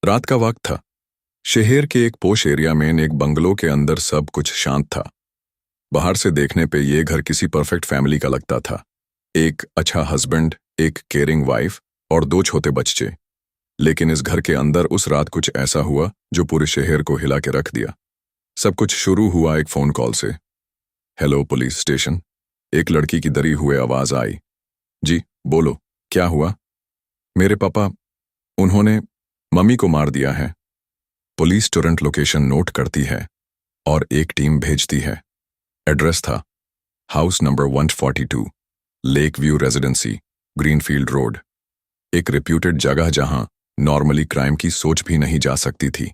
रात का वक्त था। शहर के एक पोश एरिया में एक बंगलो के अंदर सब कुछ शांत था। बाहर से देखने पे ये घर किसी परफेक्ट फैमिली का लगता था। एक अच्छा हस्बैंड, एक केयरिंग वाइफ और दो छोटे बच्चे। लेकिन इस घर के अंदर उस रात कुछ ऐसा हुआ जो पूरे शहर को हिला के रख दिया। सब कुछ शुरू हुआ एक फोन कॉल से। Hello police station. एक लड़की की दरी हुए आवाज आई। जी बोलो, क्या हुआ? मेरे पापा, उन्होंने मम्मी को मार दिया है। पुलिस तुरंत लोकेशन नोट करती है और एक टीम भेजती है। एड्रेस था house number 142, lake view residency, greenfield road. एक रिप्यूटेड जगह जहां नॉर्मली क्राइम की सोच भी नहीं जा सकती थी।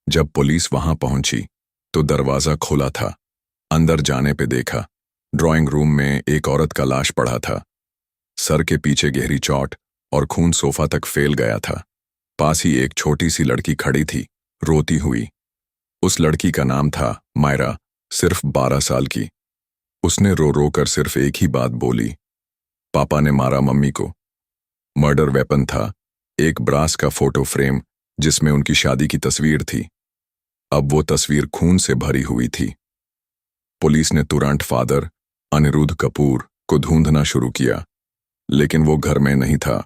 जब पुलिस वहां पहुंची तो दरवाजा खुला था। अंदर जाने पे देखा ड्राइंग रूम में एक औरत का लाश पड़ा था। सर के पीछे गहरी चोट और खून सोफा तक फैल गया था। पास ही एक छोटी सी लड़की खड़ी थी, रोती हुई। उस लड़की का नाम था मायरा, सिर्फ 12 साल की। उसने रो रो कर सिर्फ एक ही बात बोली, पापा ने मारा मम्मी को। मर्डर वेपन था एक ब्रास का फोटो फ्रेम जिसमें उनकी शादी की तस्वीर थी। अब वो तस्वीर खून से भरी हुई थी। पुलिस ने तुरंत फादर अनिरुद्ध कपूर को ढूंढना शुरू किया, लेकिन वो घर में नहीं था।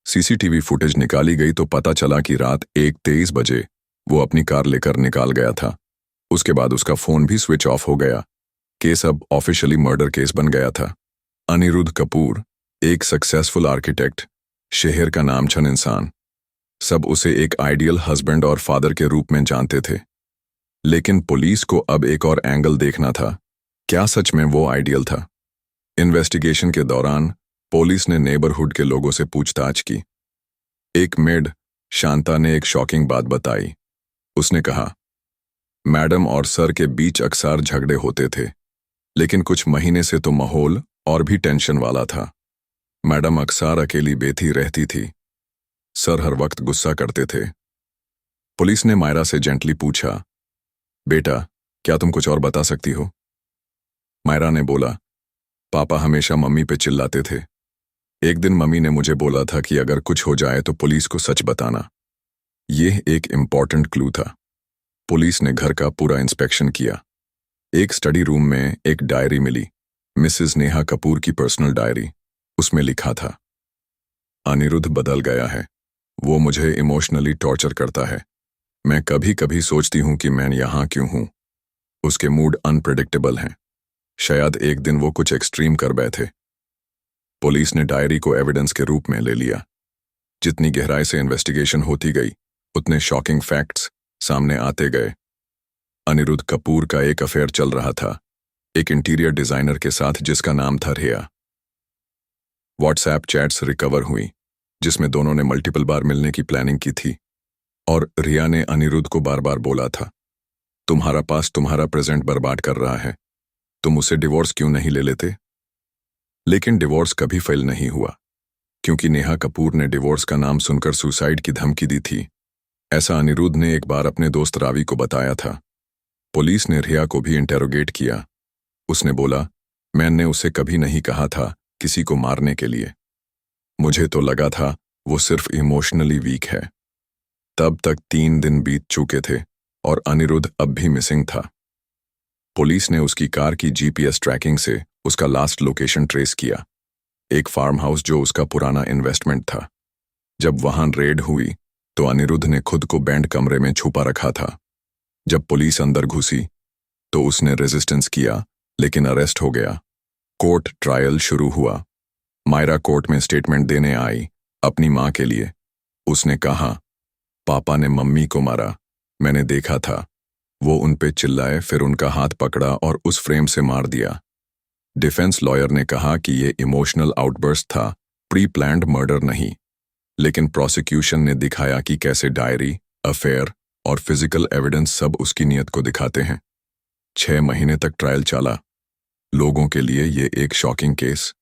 सीसीटीवी फुटेज निकाली गई तो पता चला कि रात 1:23 बजे वो अपनी कार लेकर निकाल गया था। उसके बाद उसका फोन भी स्विच ऑफ हो गया। केस अब ऑफिशियली मर्डर केस बन गया था। अनिरुद्ध कपूर एक सक्सेसफुल आर्किटेक्ट, शहर का नामचन इंसान। सब उसे एक आइडियल हस्बैंड और फादर के रूप में जानते थे। लेकिन पुलिस को अब एक और एंगल देखना था। क्या सच में वो आइडियल था? इन्वेस्टिगेशन के दौरान पुलिस ने नेबरहुड के लोगों से पूछताछ की। एक मेड शांता ने एक शॉकिंग बात बताई। उसने कहा, मैडम और सर के बीच अक्सर झगड़े होते थे, लेकिन कुछ महीने से तो माहौल और भी टेंशन वाला था। मैडम अक्सर अकेली बेथी रहती थी। सर हर वक्त गुस्सा करते थे। पुलिस ने मायरा से जेंटली पूछा, बेटा क्या तुम कुछ और बता सकती हो? मायरा ने बोला, पापा हमेशा मम्मी पे चिल्लाते थे। एक दिन मम्मी ने मुझे बोला था कि अगर कुछ हो जाए तो पुलिस को सच बताना। यह एक इम्पॉर्टेंट क्लू था। पुलिस ने घर का पूरा इंस्पेक्शन किया। एक स्टडी रूम में एक डायरी मिली, मिसेस नेहा कपूर की पर्सनल डायरी। उसमें लिखा था, अनिरुद्ध बदल गया है। वो मुझे इमोशनली टॉर्चर करता है। मैं कभी कभी सोचती हूं कि मैं यहां क्यों हूं। उसके मूड अनप्रेडिक्टेबल हैं। शायद एक दिन वो कुछ एक्सट्रीम कर बैठे। पुलिस ने डायरी को एविडेंस के रूप में ले लिया। जितनी गहराई से इन्वेस्टिगेशन होती गई उतने शॉकिंग फैक्ट्स सामने आते गए। अनिरुद्ध कपूर का एक अफेयर चल रहा था, एक इंटीरियर डिजाइनर के साथ जिसका नाम था रिया। व्हाट्सएप चैट्स रिकवर हुई जिसमें दोनों ने मल्टीपल बार मिलने की प्लानिंग की थी। और रिया ने अनिरुद्ध को बार बार बोला था, तुम्हारा पास तुम्हारा प्रेजेंट बर्बाद कर रहा है, तुम उसे डिवोर्स क्यों नहीं ले लेते? लेकिन डिवोर्स कभी फेल नहीं हुआ, क्योंकि नेहा कपूर ने डिवोर्स का नाम सुनकर सुसाइड की धमकी दी थी। ऐसा अनिरुद्ध ने एक बार अपने दोस्त रावी को बताया था। पुलिस ने रिया को भी इंटेरोगेट किया। उसने बोला, मैंने उसे कभी नहीं कहा था किसी को मारने के लिए। मुझे तो लगा था वो सिर्फ इमोशनली वीक है। तब तक 3 दिन बीत चुके थे और अनिरुद्ध अब भी मिसिंग था। पुलिस ने उसकी कार की जीपीएस ट्रैकिंग से उसका लास्ट लोकेशन ट्रेस किया, एक फार्म हाउस जो उसका पुराना इन्वेस्टमेंट था। जब वहां रेड हुई तो अनिरुद्ध ने खुद को बैंड कमरे में छुपा रखा था। जब पुलिस अंदर घुसी तो उसने रेजिस्टेंस किया, लेकिन अरेस्ट हो गया। कोर्ट ट्रायल शुरू हुआ। मायरा कोर्ट में स्टेटमेंट देने आई अपनी मां के लिए। उसने कहा, पापा ने मम्मी को मारा, मैंने देखा था। वो उन पे चिल्लाए, फिर उनका हाथ पकड़ा और उस फ्रेम से मार दिया। डिफेंस लॉयर ने कहा कि ये इमोशनल आउटबर्स्ट था, प्री प्लान्ड मर्डर नहीं। लेकिन प्रोसिक्यूशन ने दिखाया कि कैसे डायरी, अफेयर और फिजिकल एविडेंस सब उसकी नीयत को दिखाते हैं। 6 महीने तक ट्रायल चला। लोगों के लिए ये एक शॉकिंग केस,